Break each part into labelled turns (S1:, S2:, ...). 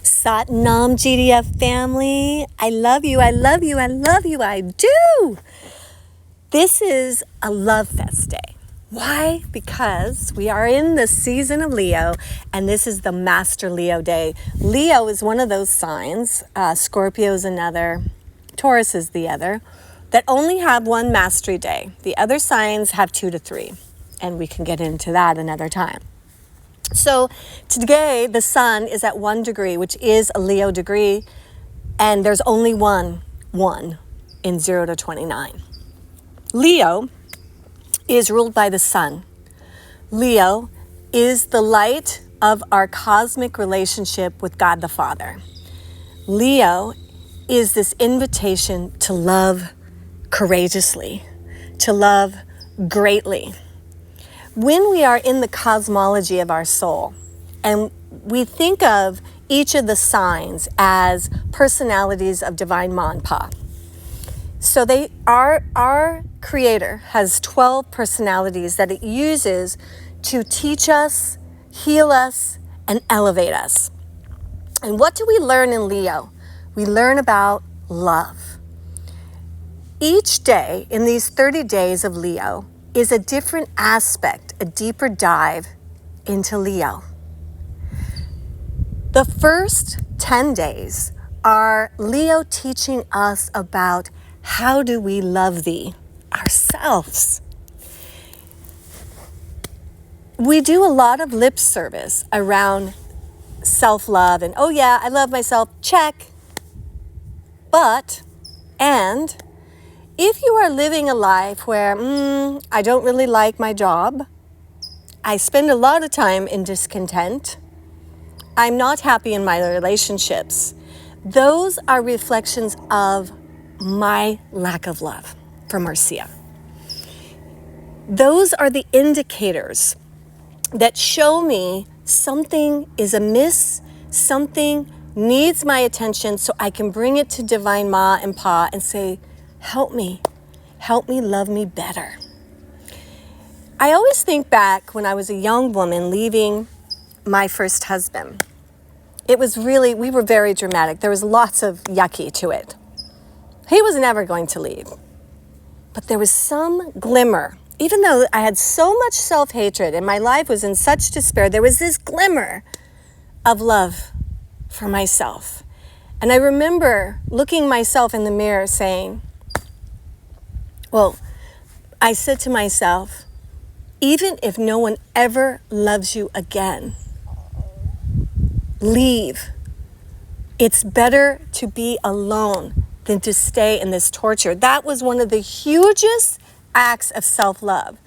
S1: Sat Nam GDF family, I love you, I love you, I love you, I do. This is a love fest day. Why? Because we are in the season of Leo, and this is the Master Leo day. Leo is one of those signs, Scorpio is another, Taurus is the other, that only have one mastery day. The other signs have 2 to 3, and we can get into that another time. So today the sun is at 1 degree, which is a Leo degree, and there's only one in 0 to 29. Leo is ruled by the sun. Leo is the light of our cosmic relationship with God the Father. Leo is this invitation to love courageously, to love greatly. When we are in the cosmology of our soul, and we think of each of the signs as personalities of divine Ma and Pa. So our Creator has 12 personalities that it uses to teach us, heal us, and elevate us. And what do we learn in Leo? We learn about love. Each day in these 30 days of Leo is a different aspect, a deeper dive into Leo. The first 10 days are Leo teaching us about how do we love thee, ourselves. We do a lot of lip service around self-love and, oh yeah, I love myself, check. And if you are living a life where, I don't really like my job, I spend a lot of time in discontent, I'm not happy in my relationships, those are reflections of my lack of love for Marcia. Those are the indicators that show me something is amiss, something needs my attention so I can bring it to Divine Ma and Pa and say, help me love me better. I always think back when I was a young woman leaving my first husband. We were very dramatic. There was lots of yucky to it. He was never going to leave. But there was some glimmer. Even though I had so much self-hatred and my life was in such despair, there was this glimmer of love for myself. And I remember looking myself in the mirror saying, I said to myself, even if no one ever loves you again, leave. It's better to be alone than to stay in this torture. That was one of the hugest acts of self-love.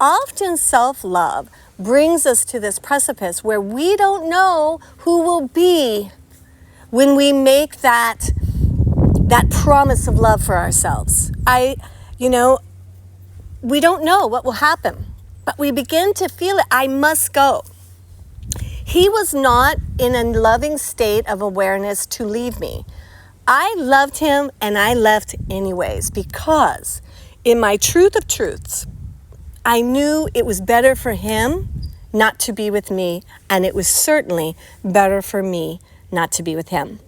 S1: Often self-love brings us to this precipice where we don't know who will be when we make that promise of love for ourselves. We don't know what will happen, but we begin to feel it. I must go. He was not in a loving state of awareness to leave me. I loved him and I left anyways because in my truth of truths, I knew it was better for him not to be with me, and it was certainly better for me not to be with him.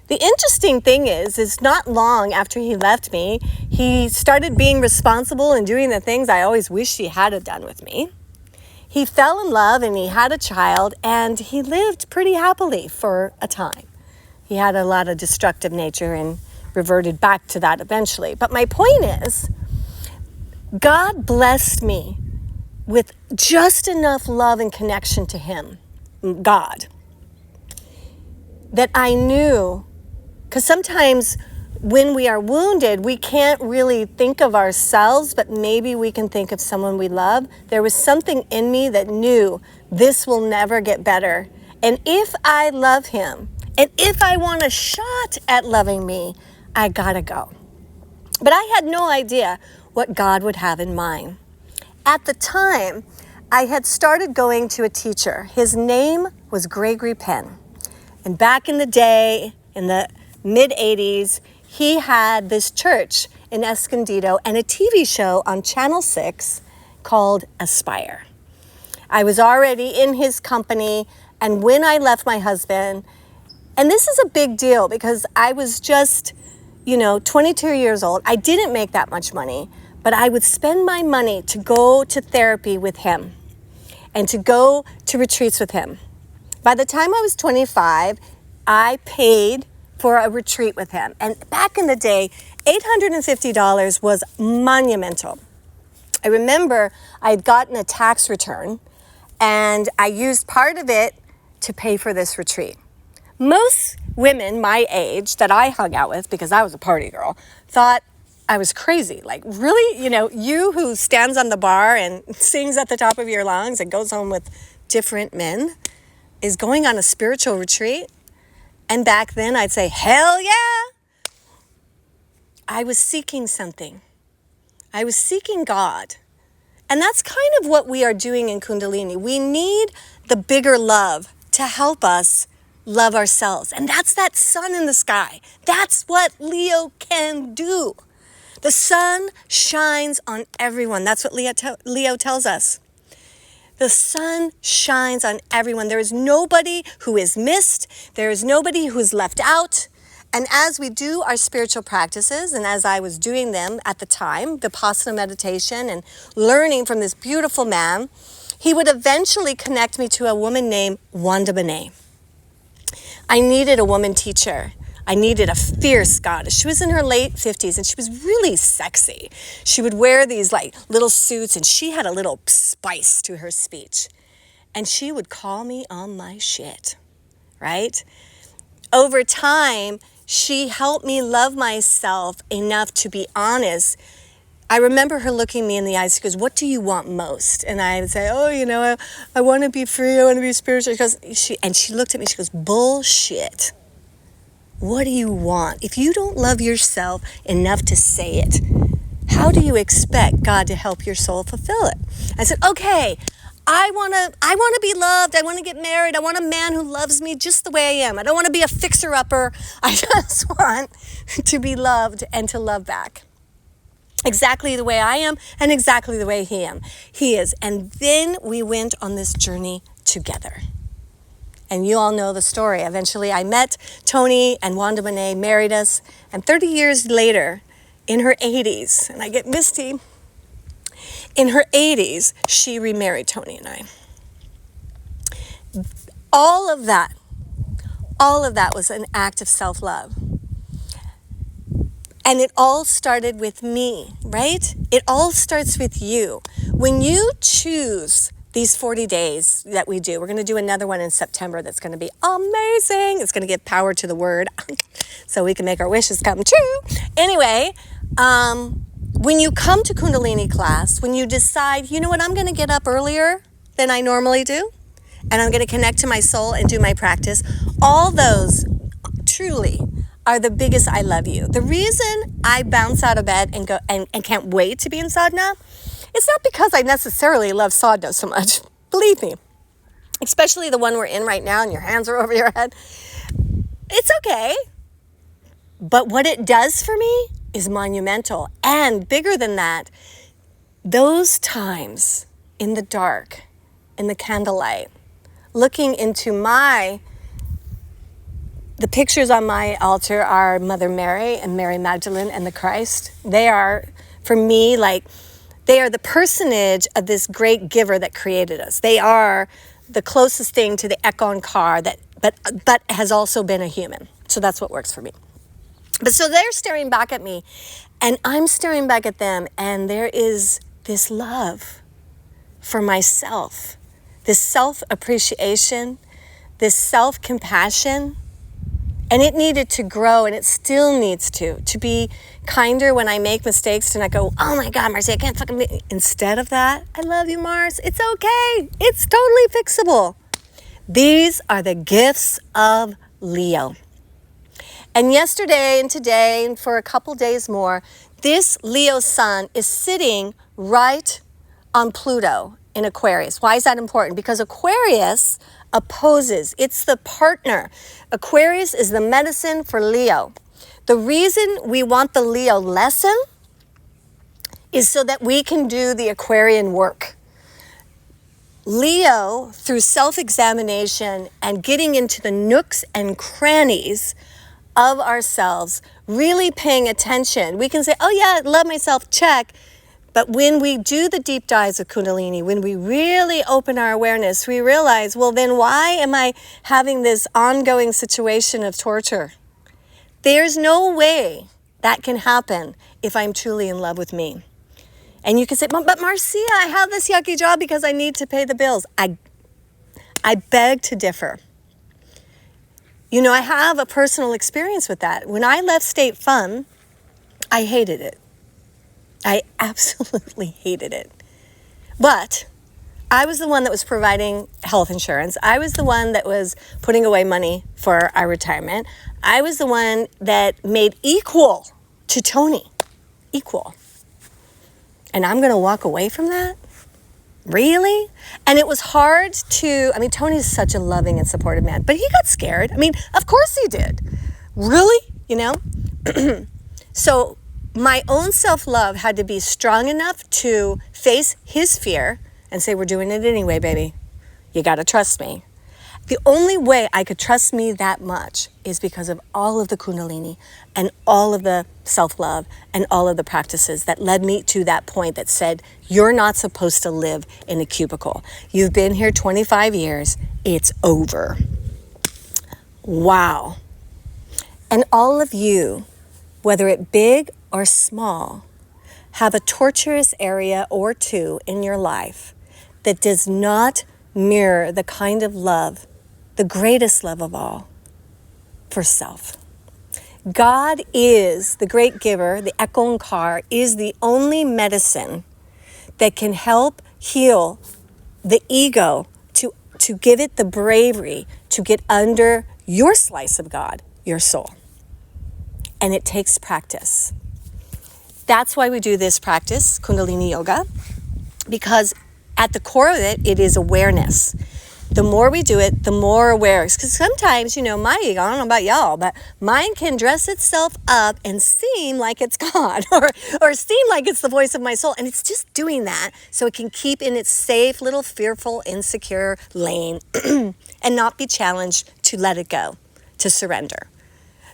S1: The interesting thing is not long after he left me, he started being responsible and doing the things I always wished he had done with me. He fell in love and he had a child, and he lived pretty happily for a time. He had a lot of destructive nature and reverted back to that eventually. But my point is, God blessed me with just enough love and connection to him, God, that I knew, because sometimes when we are wounded, we can't really think of ourselves, but maybe we can think of someone we love. There was something in me that knew this will never get better. And if I love him, and if I want a shot at loving me, I gotta go. But I had no idea what God would have in mind. At the time, I had started going to a teacher. His name was Gregory Penn. And back in the day, in the mid-'80s, he had this church in Escondido and a TV show on Channel 6 called Aspire. I was already in his company, and when I left my husband, And this is a big deal because I was just, 22 years old. I didn't make that much money, but I would spend my money to go to therapy with him and to go to retreats with him. By the time I was 25, I paid for a retreat with him. And back in the day, $850 was monumental. I remember I had gotten a tax return and I used part of it to pay for this retreat. Most women my age that I hung out with, because I was a party girl, thought I was crazy. Like, really? You who stands on the bar and sings at the top of your lungs and goes home with different men is going on a spiritual retreat? And back then I'd say, hell yeah! I was seeking something. I was seeking God. And that's kind of what we are doing in Kundalini. We need the bigger love to help us love ourselves. And that's that sun in the sky. That's what Leo can do. The sun shines on everyone. That's what Leo tells us. The sun shines on everyone. There is nobody who is missed. There is nobody who is left out. And as we do our spiritual practices, and as I was doing them at the time, Vipassana meditation and learning from this beautiful man, he would eventually connect me to a woman named Wanda Benet. I needed a woman teacher. I needed a fierce goddess. She was in her late 50s and she was really sexy. She would wear these little suits and she had a little spice to her speech. And she would call me on my shit, right? Over time, she helped me love myself enough to be honest. I remember her looking me in the eyes. She goes, what do you want most? And I would say, I want to be free. I want to be spiritual. She looked at me. She goes, bullshit. What do you want? If you don't love yourself enough to say it, how do you expect God to help your soul fulfill it? I said, okay, I want to be loved. I want to get married. I want a man who loves me just the way I am. I don't want to be a fixer-upper. I just want to be loved and to love back. Exactly the way I am and exactly the way he is. And then we went on this journey together. And you all know the story. Eventually I met Tony and Wanda Benet, married us. And 30 years later, in her 80s, and I get misty, in her 80s, she remarried Tony and I. All of that was an act of self-love. And it all started with me, right? It all starts with you. When you choose these 40 days that we do, we're going to do another one in September that's going to be amazing. It's going to give power to the word so we can make our wishes come true. Anyway, when you come to Kundalini class, when you decide, you know what, I'm going to get up earlier than I normally do, and I'm going to connect to my soul and do my practice, all those truly are the biggest I love you. The reason I bounce out of bed and go and can't wait to be in sadhana, it's not because I necessarily love sadhana so much. Believe me, especially the one we're in right now and your hands are over your head. It's okay. But what it does for me is monumental. And bigger than that, those times in the dark, in the candlelight, looking into the pictures on my altar are Mother Mary and Mary Magdalene and the Christ. They are, for me, they are the personage of this great giver that created us. They are the closest thing to the Ekon car but has also been a human. So that's what works for me. But so they're staring back at me and I'm staring back at them, and there is this love for myself, this self-appreciation, this self-compassion. And it needed to grow, and it still needs to be kinder when I make mistakes, to not go, oh my God, Marcy, I can't fucking make. Instead of that, I love you, Mars. It's okay. It's totally fixable. These are the gifts of Leo. And yesterday and today and for a couple days more, this Leo sun is sitting right on Pluto in Aquarius. Why is that important? Because Aquarius opposes. It's the partner. Aquarius is the medicine for Leo. The reason we want the Leo lesson is so that we can do the Aquarian work. Leo, through self-examination and getting into the nooks and crannies of ourselves, really paying attention. We can say, oh yeah, I love myself, check. But when we do the deep dives of Kundalini, when we really open our awareness, we realize, well, then why am I having this ongoing situation of torture? There's no way that can happen if I'm truly in love with me. And you can say, but Marcia, I have this yucky job because I need to pay the bills. I beg to differ. You know, I have a personal experience with that. When I left State Farm, I hated it. I absolutely hated it. But I was the one that was providing health insurance. I was the one that was putting away money for our retirement. I was the one that made equal to Tony. Equal. And I'm going to walk away from that? Really? And it was hard to, Tony's such a loving and supportive man, but he got scared. Of course he did. Really? You know? So my own self-love had to be strong enough to face his fear and say, we're doing it anyway, baby. You got to trust me. The only way I could trust me that much is because of all of the Kundalini and all of the self-love and all of the practices that led me to that point that said, you're not supposed to live in a cubicle. You've been here 25 years. It's over. Wow. And all of you, whether it big or small, have a torturous area or two in your life that does not mirror the kind of love, the greatest love of all, for self. God is the great giver. The Ekonkar is the only medicine that can help heal the ego, to give it the bravery to get under your slice of God, your soul. And it takes practice. That's why we do this practice, Kundalini Yoga, because at the core of it, it is awareness. The more we do it, the more aware. Because sometimes, my ego, I don't know about y'all, but mine can dress itself up and seem like it's God or seem like it's the voice of my soul. And it's just doing that so it can keep in its safe, little fearful, insecure lane and not be challenged to let it go, to surrender.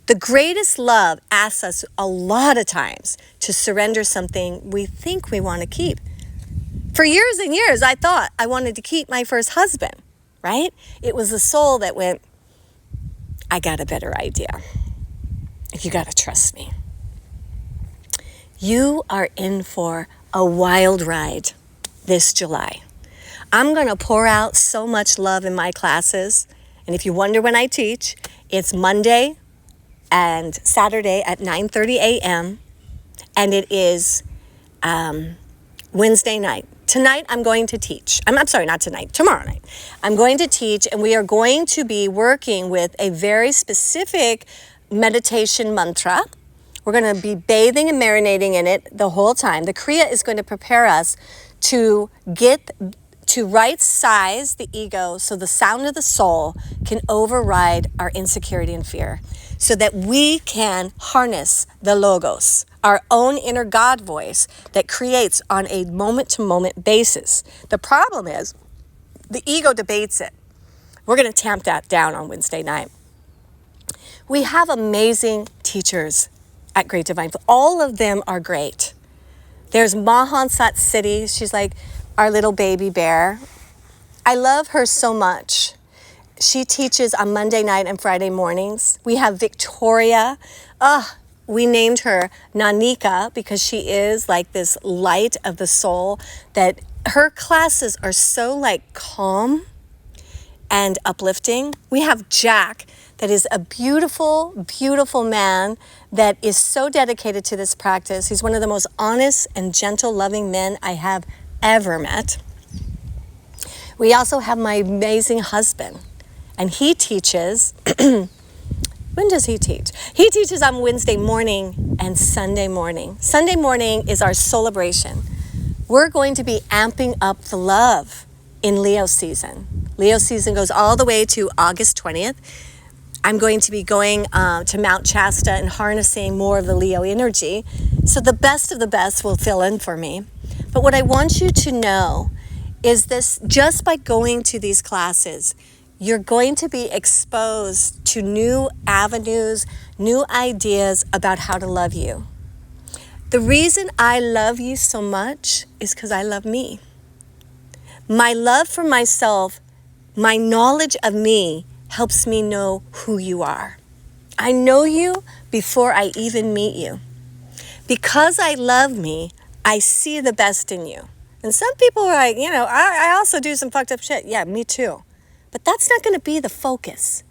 S1: The greatest love asks us a lot of times to surrender something we think we want to keep. For years and years, I thought I wanted to keep my first husband, right? It was the soul that went, I got a better idea. You got to trust me. You are in for a wild ride this July. I'm going to pour out so much love in my classes. And if you wonder when I teach, it's Monday and Saturday at 9:30 a.m. And it is Wednesday night. Tonight I'm going to teach. I'm sorry, not tonight, tomorrow night. I'm going to teach, and we are going to be working with a very specific meditation mantra. We're going to be bathing and marinating in it the whole time. The Kriya is going to prepare us to right size the ego so the sound of the soul can override our insecurity and fear, so that we can harness the logos, our own inner God voice that creates on a moment-to-moment basis. The problem is the ego debates it. We're going to tamp that down on Wednesday night. We have amazing teachers at Great Divine. All of them are great. There's Mahansat City. She's like our little baby bear. I love her so much. She teaches on Monday night and Friday mornings. We have Victoria. We named her Nanika because she is like this light of the soul, that her classes are so like calm and uplifting. We have Jack, that is a beautiful, beautiful man that is so dedicated to this practice. He's one of the most honest and gentle, loving men I have ever met. We also have my amazing husband, and he teaches. When does he teach? He teaches on Wednesday morning and Sunday morning. Sunday morning is our celebration. We're going to be amping up the love in Leo season. Leo season goes all the way to August 20th. I'm going to be going to Mount Shasta and harnessing more of the Leo energy. So the best of the best will fill in for me. But what I want you to know is this: just by going to these classes, you're going to be exposed to new avenues, new ideas about how to love you. The reason I love you so much is because I love me. My love for myself, my knowledge of me, helps me know who you are. I know you before I even meet you. Because I love me, I see the best in you. And some people are like, I also do some fucked up shit. Yeah, me too. But that's not going to be the focus.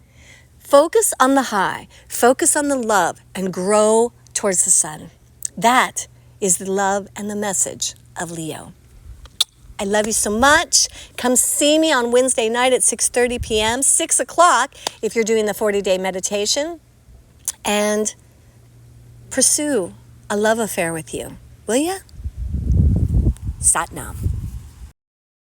S1: Focus on the high, focus on the love, and grow towards the sun. That is the love and the message of Leo. I love you so much. Come see me on Wednesday night at 6:30 p.m., 6 o'clock if you're doing the 40-day meditation, and pursue a love affair with you. Will ya? Sat Nam.